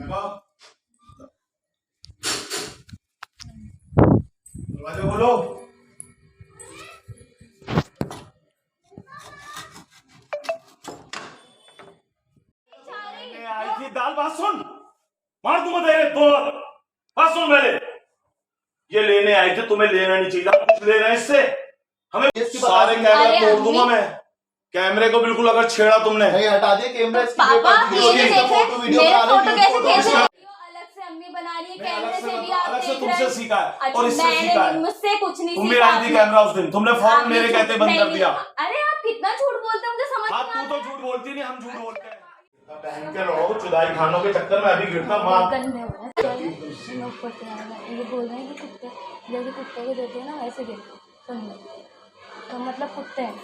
दरवाजा खोलो। आई थी दाल। बात सुन, मार दूंगा तेरे दो। बात सुन पहले, ये लेने आई थी, तुम्हें लेना नहीं चाहिए। कुछ ले रहे हैं इससे हमें। सारे कैमरे तोड़ दूंगा मैं। कैमरे को बिल्कुल अगर छेड़ा तुमने, नहीं हटा दिए कैमरे। पापा ये फोटो वीडियो मेरा बना फोटो रहे कैसे अलग से अम्मी बना रही है, कैमरे से भी आप अलग से देख तुमसे रहे सीखा है हैं। और इससे सीखा है। मुझसे कुछ नहीं तुम भी सीखा। आई थी कैमरा उस दिन, तुमने फौरन मेरे कहते बंद कर दिया। अरे आप कितना झूठ बोलते हैं, मुझे समझ हाँ, नहीं तू तो झूठ बोलती नहीं, हम झूठ बोलते हैं। पहन के रहो, चुदाई खानों के चक्कर में अभी गिरता माँ। ये बोल रहे हैं कि कुत्ते जैसे कुत्ते को देते हैं ना वैसे देते, सुन लो तो मतलब कुत्ते हैं।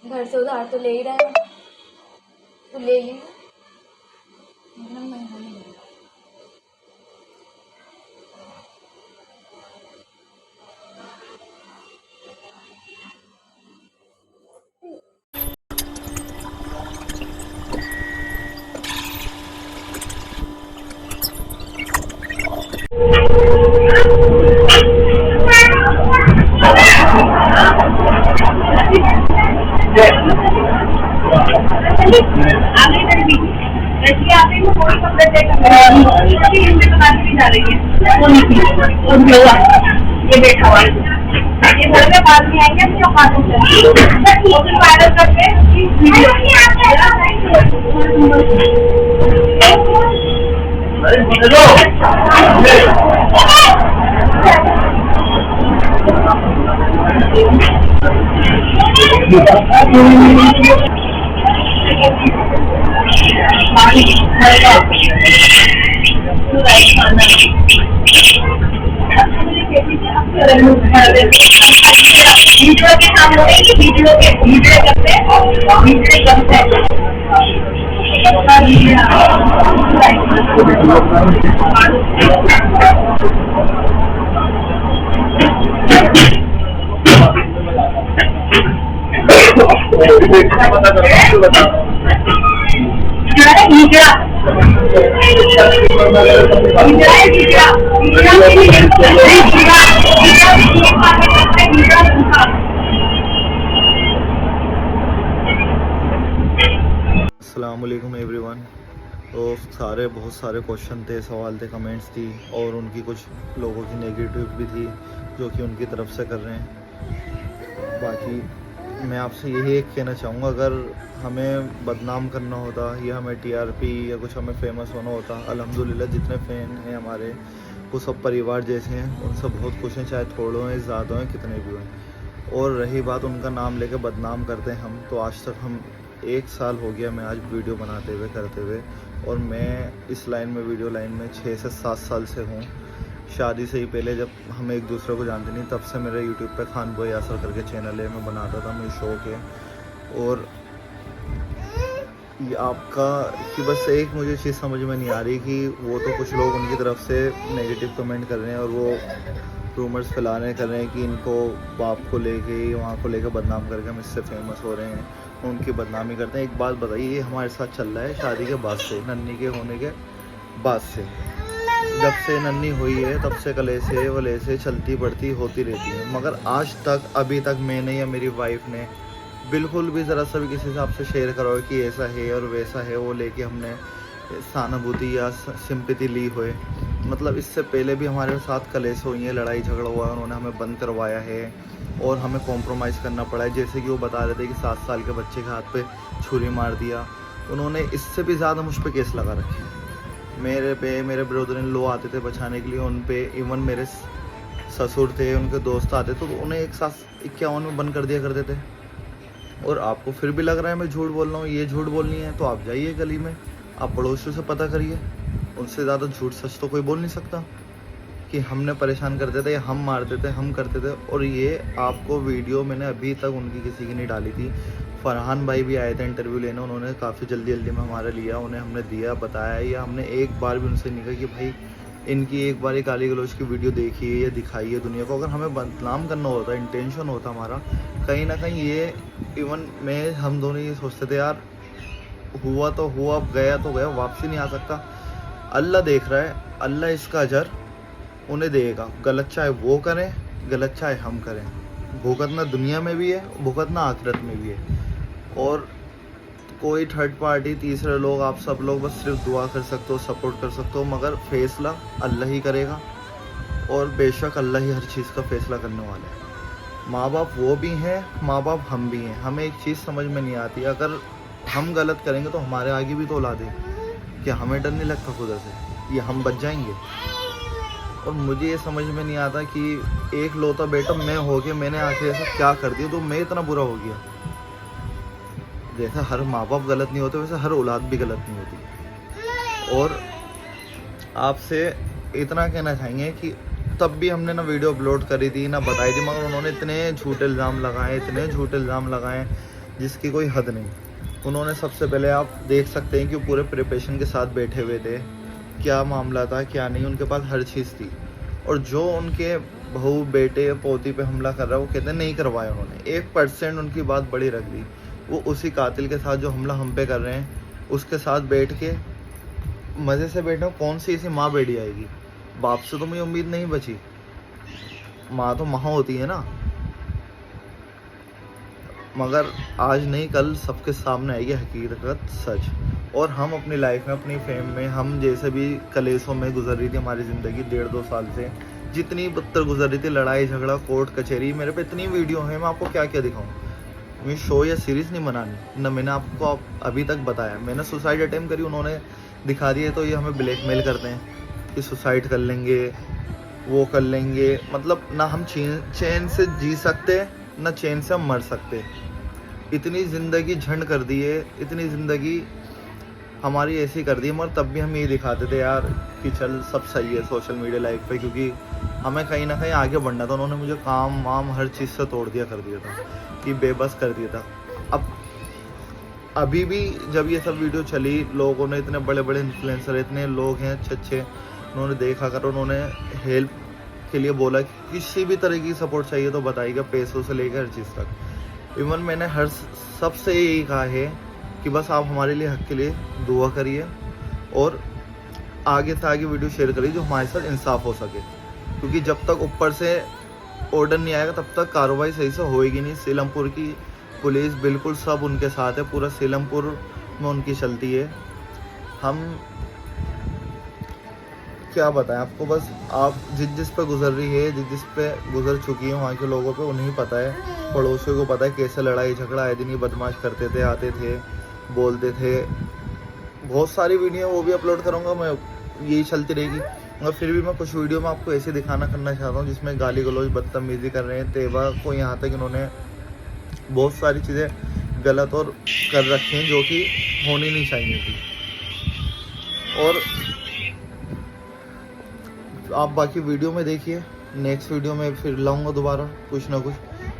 घर से उधार तो ले ही रहे हैं, तो ले ही ये बैठा हुआ ये घर में बाद में आएंगे तो वायरल करके वीडियो के सामने वीडियो करते अस्सलामुअलैकुम एवरीवन। तो बहुत सारे क्वेश्चन थे, सवाल थे, कमेंट्स थी और उनकी कुछ लोगों की नेगेटिव भी थी जो कि उनकी तरफ से कर रहे हैं। बाकी मैं आपसे यही एक कहना चाहूँगा, अगर हमें बदनाम करना होता या हमें टीआरपी या कुछ हमें फेमस होना होता, अल्हम्दुलिल्लाह जितने फ़ैन हैं हमारे वो सब परिवार जैसे हैं, उनसे बहुत खुश हैं, चाहे थोड़े हैं ज़्यादा हैं कितने भी हैं। और रही बात उनका नाम लेकर बदनाम करते हैं हम, तो आज तक हम 1 साल हो गया मैं आज वीडियो बनाते हुए करते हुए, और मैं इस लाइन में वीडियो लाइन में 6 से 7 साल से हूँ। शादी से ही पहले जब हम एक दूसरे को जानते नहीं, तब से मेरे यूट्यूब पे खान बॉय यासर करके चैनल है, मैं बनाता था, मुझे शौक है। और ये आपका कि बस एक मुझे चीज़ समझ में नहीं आ रही कि वो तो कुछ लोग उनकी तरफ से नेगेटिव कमेंट कर रहे हैं और वो रूमर्स फैलाने कर रहे हैं कि इनको बाप को लेके वहाँ को लेकर बदनाम करके हम इससे फेमस हो रहे हैं, उनकी बदनामी करते हैं। एक बात बताइए, ये हमारे साथ चल रहा है शादी के बाद से, नन्नी के होने के बाद से। जब से नन्नी हुई है तब से कलेसे वलेसे चलती बढ़ती होती रहती है, मगर आज तक अभी तक मैंने या मेरी वाइफ ने बिल्कुल भी ज़रा सा भी किसी से आपसे शेयर करो कि ऐसा है और वैसा है, वो लेके हमने सहानुभूति या सिंपैथी ली हुए। मतलब इससे पहले भी हमारे साथ कलेश हुई है, लड़ाई झगड़ा हुआ है, उन्होंने हमें बंद करवाया है और हमें कॉम्प्रोमाइज़ करना पड़ा है। जैसे कि वो बता रहे थे कि 7 साल के बच्चे के हाथ पे छुरी मार दिया, उन्होंने इससे भी ज़्यादा मुझ पर केस लगा रखे। मेरे ब्रदर इन लो आते थे बचाने के लिए, उन पे इवन मेरे ससुर थे, उनके दोस्त आते तो उन्हें 151 में बंद कर दिया करते थे। और आपको फिर भी लग रहा है मैं झूठ बोल रहा हूँ, ये झूठ बोलनी है तो आप जाइए गली में, आप पड़ोसियों से पता करिए, उनसे ज़्यादा झूठ सच तो कोई बोल नहीं सकता कि हमने परेशान करते थे या हम मारते थे, हम करते थे। और ये आपको वीडियो मैंने अभी तक उनकी किसी की नहीं डाली थी। फरहान भाई भी आए थे इंटरव्यू लेने, उन्होंने काफ़ी जल्दी में हमारा लिया, उन्हें हमने दिया, बताया, या हमने एक बार भी उनसे नहीं कहा कि भाई इनकी एक बार गाली गलौज की वीडियो देखी है या दिखाई है दुनिया को, अगर हमें बदनाम करना होता, इंटेंशन होता हमारा, कहीं ना कहीं ये इवन हम दोनों ये सोचते थे यार हुआ तो हुआ, अब गया तो गया, वापसी नहीं आ सकता। अल्लाह देख रहा है, अल्लाह इसका अजर उन्हें देगा, गलत चाहे वो करें, गलत चाहे हम करें। भुगतना दुनिया में भी है, भुगतना आखिरत में भी है। और कोई थर्ड पार्टी, तीसरे लोग, आप सब लोग बस सिर्फ दुआ कर सकते हो, सपोर्ट कर सकते हो, मगर फैसला अल्लाह ही करेगा। और बेशक अल्लाह ही हर चीज़ का फैसला करने वाला है। माँ बाप वो भी हैं, माँ बाप हम भी हैं। हमें एक चीज़ समझ में नहीं आती, अगर हम गलत करेंगे तो हमारे आगे भी तो औलाद है, क्या हमें डर नहीं लगता खुदा से, ये हम बच जाएंगे? और मुझे ये समझ में नहीं आता कि एक लौता बेटा मैं हो गया, मैंने आखिर ऐसा क्या कर दिया तो मैं इतना बुरा हो गया। जैसे हर माँ बाप गलत नहीं होते, वैसे हर औलाद भी गलत नहीं होती। और आपसे इतना कहना चाहेंगे कि तब भी हमने ना वीडियो अपलोड करी थी, ना बताई थी, मगर उन्होंने इतने झूठे इल्ज़ाम लगाए, इतने झूठे इल्ज़ाम लगाए जिसकी कोई हद नहीं। उन्होंने सबसे पहले आप देख सकते हैं कि पूरे प्रिपरेशन के साथ बैठे हुए थे, क्या मामला था क्या नहीं, उनके पास हर चीज़ थी। और जो उनके बहू बेटे पोती पे हमला कर रहा है वो कहते हैं नहीं करवाया उन्होंने। 1% उनकी बात बड़ी रख दी। वो उसी कातिल के साथ जो हमला हम पे कर रहे हैं उसके साथ बैठ के मज़े से बैठे, कौन सी ऐसी माँ बेटी आएगी? बाप से तो मुझे उम्मीद नहीं बची, माँ तो माँ होती है ना। मगर आज नहीं कल सबके सामने आएगी हकीकत, सच। और हम अपनी लाइफ में, अपनी फेम में, हम जैसे भी कलेसों में गुजर रही थी हमारी ज़िंदगी 1.5-2 साल से, जितनी बदतर गुजर रही थी, लड़ाई झगड़ा कोर्ट कचहरी, मेरे पे इतनी वीडियो है, मैं आपको क्या क्या दिखाऊं? मुझे शो या सीरीज़ नहीं बनानी ना, मैंने आपको अभी तक बताया। मैंने सुसाइड अटेम्प्ट करी, उन्होंने दिखा दिए, तो ये हमें ब्लैकमेल करते हैं कि सुसाइड कर लेंगे, वो कर लेंगे। मतलब ना हम चैन से जी सकते, ना चैन से हम मर सकते। इतनी ज़िंदगी झंड कर दी है, इतनी ज़िंदगी हमारी ऐसी कर दी है, मगर तब भी हम ये दिखाते थे यार कि चल सब सही है सोशल मीडिया लाइफ पे, क्योंकि हमें कहीं ना कहीं आगे बढ़ना था। उन्होंने मुझे काम वाम हर चीज़ से तोड़ दिया, कर दिया था, कि बेबस कर दिया था। अब अभी भी जब ये सब वीडियो चली, लोगों ने, इतने बड़े बड़े इन्फ्लुएंसर, इतने लोग हैं अच्छे अच्छे, उन्होंने देखा कर, उन्होंने हेल्प के लिए बोला कि किसी भी तरह की सपोर्ट चाहिए तो बताइएगा, पैसों से लेकर हर चीज़ तक। इवन मैंने हर सबसे यही कहा है कि बस आप हमारे लिए, हक के लिए दुआ करिए और आगे से आगे वीडियो शेयर करिए जो हमारे साथ इंसाफ हो सके, क्योंकि जब तक ऊपर से ऑर्डर नहीं आएगा तब तक कार्रवाई सही से होएगी नहीं। सीलमपुर की पुलिस बिल्कुल सब उनके साथ है, पूरा सीलमपुर में उनकी चलती है। हम क्या बताएं आपको, बस आप जिस पे गुजर रही है, जिस पे गुजर चुकी है वहाँ के लोगों पे उन्हें पता है, पड़ोसियों को पता है कैसे लड़ाई झगड़ा आए दिन ही बदमाश करते थे, आते थे, बोलते थे। बहुत सारी वीडियो वो भी अपलोड करूँगा मैं, यही चलती रहेगी। मगर फिर भी मैं कुछ वीडियो में आपको ऐसे दिखाना करना चाहता हूँ जिसमें गाली गलौज, बदतमीज़ी कर रहे हैं। तेवा को यहाँ तक इन्होंने बहुत सारी चीज़ें गलत और कर रखी हैं जो कि होनी नहीं चाहिए थी। और आप बाकी वीडियो में देखिए, नेक्स्ट वीडियो में फिर लाऊंगा दोबारा कुछ ना कुछ।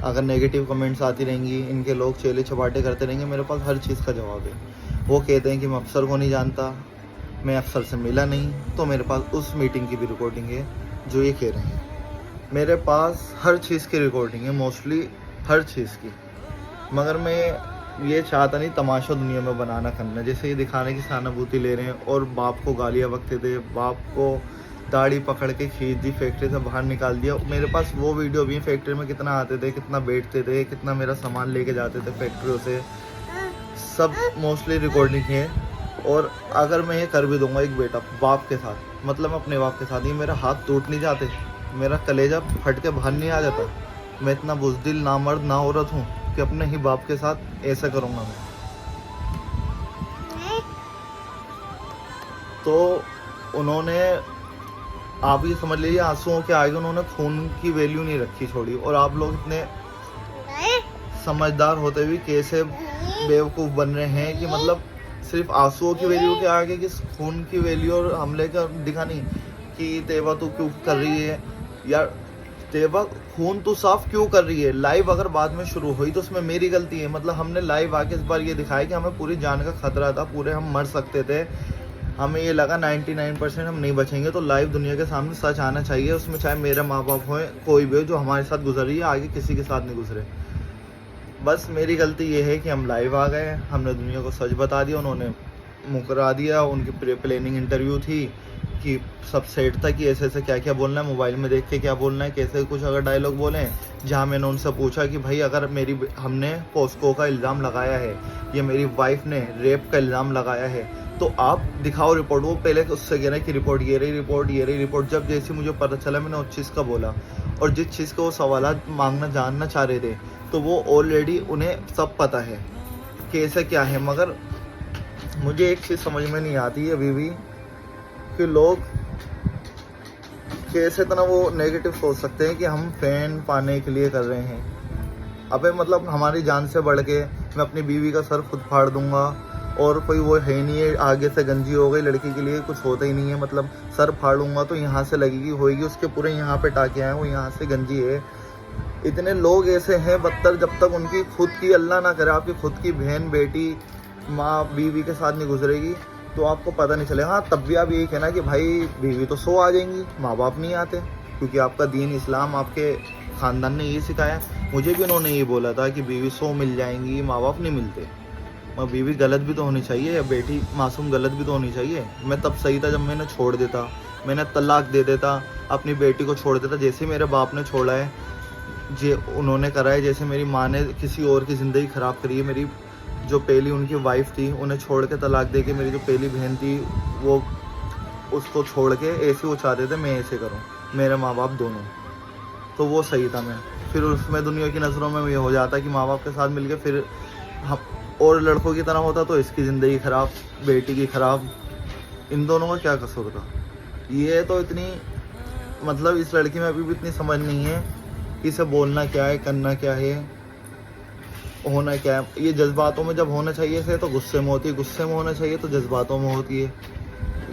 अगर नेगेटिव कमेंट्स आती रहेंगी, इनके लोग चेले चपाटे करते रहेंगे, मेरे पास हर चीज़ का जवाब है। वो कहते हैं कि मैं अफसर को नहीं जानता, मैं अफसर से मिला नहीं, तो मेरे पास उस मीटिंग की भी रिकॉर्डिंग है जो ये कह रहे हैं। मेरे पास हर चीज़ की रिकॉर्डिंग है, मोस्टली हर चीज़ की। मगर मैं ये चाहता नहीं तमाशा दुनिया में बनाना करना, जैसे ये दिखाने की सहानुभूति ले रहे हैं और बाप को गालियाँ बकते थे, बाप को दाढ़ी पकड़ के खींच दी, फैक्ट्री से बाहर निकाल दिया। मेरे पास वो वीडियो भी, फैक्ट्री में कितना आते थे, कितना बैठते थे, कितना मेरा सामान लेके जाते थे फैक्ट्रियों से, सब मोस्टली रिकॉर्डिंग है। और अगर मैं ये कर भी दूंगा एक बेटा बाप के साथ, मतलब अपने बाप के साथ, ये मेरा हाथ टूट नहीं जाते, मेरा कलेजा फट के बाहर नहीं आ जाता। मैं इतना बुज़दिल, ना मर्द ना औरत हूँ कि अपने ही बाप के साथ ऐसा करूँगा मैं। तो उन्होंने, आप ये समझ लीजिए, आंसुओं के आगे उन्होंने खून की वैल्यू नहीं रखी छोड़ी। और आप लोग इतने समझदार होते हुए कैसे बेवकूफ़ बन रहे हैं कि मतलब सिर्फ आंसुओं की वैल्यू के आगे कि खून की वैल्यू और हमले का दिखानी कि तेवा तू क्यों कर रही है यार, तेवा खून तो साफ क्यों कर रही है। लाइव अगर बाद में शुरू हुई तो उसमें मेरी गलती है। मतलब हमने लाइव आके इस बार ये दिखाया कि हमें पूरी जान का खतरा था, पूरे हम मर सकते थे, हमें ये लगा 99% हम नहीं बचेंगे, तो लाइव दुनिया के सामने सच आना चाहिए, उसमें चाहे मेरे माँ बाप हों, कोई भी हो जो हमारे साथ गुजर रही है, आगे किसी के साथ नहीं गुजरे। बस मेरी गलती ये है कि हम लाइव आ गए, हमने दुनिया को सच बता दिया, उन्होंने मुकरा दिया। उनकी प्लानिंग इंटरव्यू थी कि सब सेट था कि ऐसे ऐसे क्या क्या बोलना है, मोबाइल में देख के क्या बोलना है, कैसे कुछ अगर डायलॉग बोलें। जहाँ मैंने उनसे पूछा कि भाई अगर हमने पॉस्को का इल्ज़ाम लगाया है या मेरी वाइफ ने रेप का इल्ज़ाम लगाया है तो आप दिखाओ रिपोर्ट। वो पहले उससे कह रहे कि रिपोर्ट ये रही, रिपोर्ट ये रही, रिपोर्ट। जब जैसे मुझे पता चला मैंने उस चीज़ का बोला, और जिस चीज़ को वो सवाल मांगना जानना चाह रहे थे तो वो ऑलरेडी उन्हें सब पता है कि ऐसा क्या है। मगर मुझे एक चीज़ समझ में नहीं आती है अभी भी कि लोग कैसे इतना वो नेगेटिव सोच सकते हैं कि हम फैन पाने के लिए कर रहे हैं। अबे मतलब हमारी जान से बढ़ के मैं अपनी बीवी का सर खुद फाड़ दूंगा, और कोई वो है नहीं है, आगे से गंजी हो गई लड़की के लिए कुछ होता ही नहीं है, मतलब सर फाड़ूंगा तो यहाँ से लगेगी होएगी, उसके पूरे यहाँ पे टाके आए, वो यहाँ से गंजी है। इतने लोग ऐसे हैं बदतर, जब तक उनकी खुद की, अल्लाह ना करे आपकी खुद की बहन बेटी माँ बीवी के साथ नहीं गुजरेगी तो आपको पता नहीं चलेगा। हाँ, तब भी आप यही कहना कि भाई बीवी तो 100 आ जाएंगी, माँ बाप नहीं आते, क्योंकि आपका दीन इस्लाम आपके ख़ानदान ने ये सिखाया। मुझे भी उन्होंने ये बोला था कि बीवी 100 मिल जाएंगी, माँ बाप नहीं मिलते। मगर बीवी गलत भी तो होनी चाहिए, या बेटी मासूम गलत भी तो होनी चाहिए। मैं तब सही था जब मैंने छोड़ देता, मैंने तलाक दे देता, अपनी बेटी को छोड़ देता, जैसे मेरे बाप ने छोड़ा है, उन्होंने करा है, जैसे मेरी माँ ने किसी और की ज़िंदगी ख़राब करी है। मेरी जो पहली उनकी वाइफ थी उन्हें छोड़ के तलाक दे के, मेरी जो पहली बहन थी वो उसको छोड़ के ऐसे वो चाहते थे मैं ऐसे करूं, मेरे माँ बाप दोनों, तो वो सही था मैं। फिर उसमें दुनिया की नज़रों में ये हो जाता कि माँ बाप के साथ मिलके फिर हम और लड़कों की तरह होता तो इसकी ज़िंदगी ख़राब, बेटी की ख़राब, इन दोनों का क्या कसूर था। ये तो इतनी मतलब इस लड़की में अभी भी इतनी समझ नहीं है कि इसे बोलना क्या है, करना क्या है, होना क्या है। ये जज्बातों में जब होना चाहिए से तो गुस्से में होती है, गुस्से में होना चाहिए तो जज्बातों में होती है।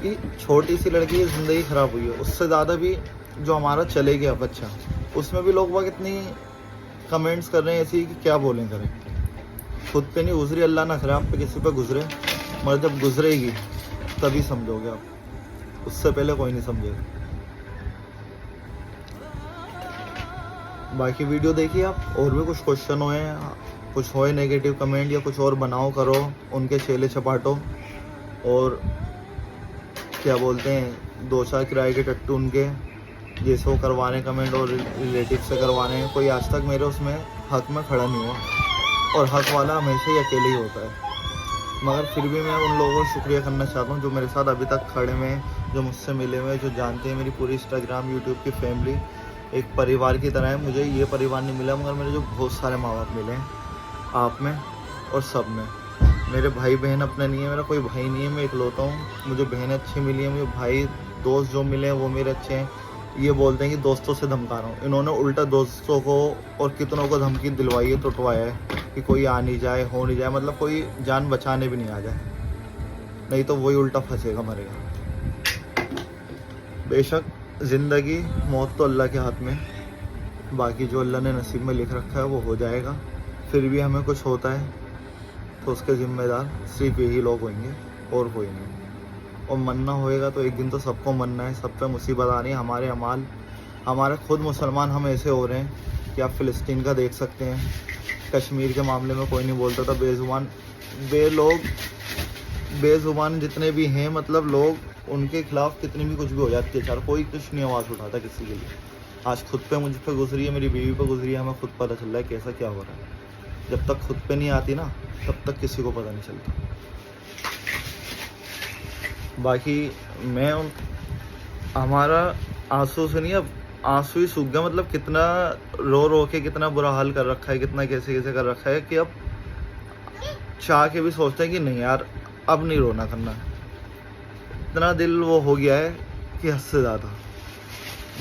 कि छोटी सी लड़की की ज़िंदगी ख़राब हुई है, उससे ज़्यादा भी जो हमारा चले गया बच्चा, उसमें भी लोग इतनी कमेंट्स कर रहे हैं ऐसी कि क्या बोलें करें। खुद पे नहीं गुजरी, अल्लाह ना करे आप पे किसी पे गुजरे, मगर जब गुजरेगी तभी समझोगे आप, उससे पहले कोई नहीं समझेगा। बाकी वीडियो देखिए आप, और भी कुछ क्वेश्चन होए, कुछ होए नेगेटिव कमेंट या कुछ और बनाओ करो, उनके चेले चपाटो, और क्या बोलते हैं 2-4 किराए के टट्टू उनके जैसे वो करवाने कमेंट, और रिलेटिव से करवाने। कोई आज तक मेरे उसमें हक में खड़ा नहीं हुआ, और हक वाला हमेशा ही अकेले ही होता है। मगर फिर भी मैं उन लोगों को शुक्रिया करना चाहता हूँ जो मेरे साथ अभी तक खड़े हुए हैं, जो मुझसे मिले हुए हैं, जो जानते हैं। मेरी पूरी इंस्टाग्राम यूट्यूब की फैमिली एक परिवार की तरह है। मुझे ये परिवार नहीं मिला, मगर मेरे जो बहुत सारे माँ बाप मिले हैं, आप में और सब में। मेरे भाई बहन अपने नहीं है, मेरा कोई भाई नहीं है, मैं इकलौता हूँ। मुझे बहनें अच्छी मिली हैं, मुझे भाई दोस्त जो मिले हैं वो मेरे अच्छे हैं। ये बोलते हैं कि दोस्तों से धमका रहा हूँ, इन्होंने उल्टा दोस्तों को और कितनों को धमकी दिलवाई है, टुटवाया है कि कोई आ नहीं जाए, हो नहीं जाए, मतलब कोई जान बचाने भी नहीं आ जाए, नहीं तो वही उल्टा फंसेगा, मरेगा। बेशक ज़िंदगी मौत तो अल्लाह के हाथ में, बाकी जो अल्लाह ने नसीब में लिख रखा है वो हो जाएगा। फिर भी हमें कुछ होता है तो उसके ज़िम्मेदार सिर्फ यही लोग होंगे और कोई नहीं। और मरना होएगा तो एक दिन तो सबको मरना है, सब पे मुसीबत आ रही है। हमारे अमाल, हमारे खुद मुसलमान हम ऐसे हो रहे हैं कि आप फ़िलिस्तीन का देख सकते हैं। कश्मीर के मामले में कोई नहीं बोलता था, बेज़ुबान जितने भी हैं, मतलब लोग उनके खिलाफ कितनी भी कुछ भी हो जाती है, चार कोई कुछ नहीं आवाज़ उठाता किसी के लिए। आज खुद पे मुझ पे गुजरी है, मेरी बीवी पे गुजरी है, हमें खुद पता चल रहा है कैसा क्या हो रहा है। जब तक खुद पे नहीं आती ना तब तक किसी को पता नहीं चलता। बाकी मैं हमारा आंसू से नहीं, अब आंसू ही सूख गया। मतलब कितना रो रो के कितना बुरा हाल कर रखा है, कितना कैसे कैसे कर रखा है कि अब चाह के भी सोचते हैं कि नहीं यार अब नहीं रोना करना। इतना दिल वो हो गया है कि हद से ज़्यादा।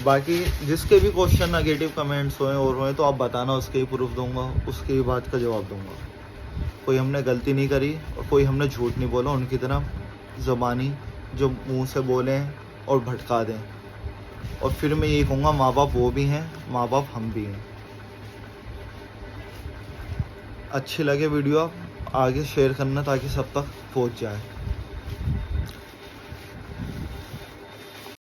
बाकी जिसके भी क्वेश्चन नेगेटिव कमेंट्स हुए और हुए तो आप बताना, उसके ही प्रूफ दूंगा, उसके ही बात का जवाब दूंगा। कोई हमने गलती नहीं करी और कोई हमने झूठ नहीं बोला उनकी तरह ज़बानी जो मुंह से बोलें और भटका दें। और फिर मैं यही कहूँगा, माँ बाप वो भी हैं, माँ बाप हम भी हैं। अच्छी लगे वीडियो आप आगे शेयर करना ताकि सब तक पहुँच जाए।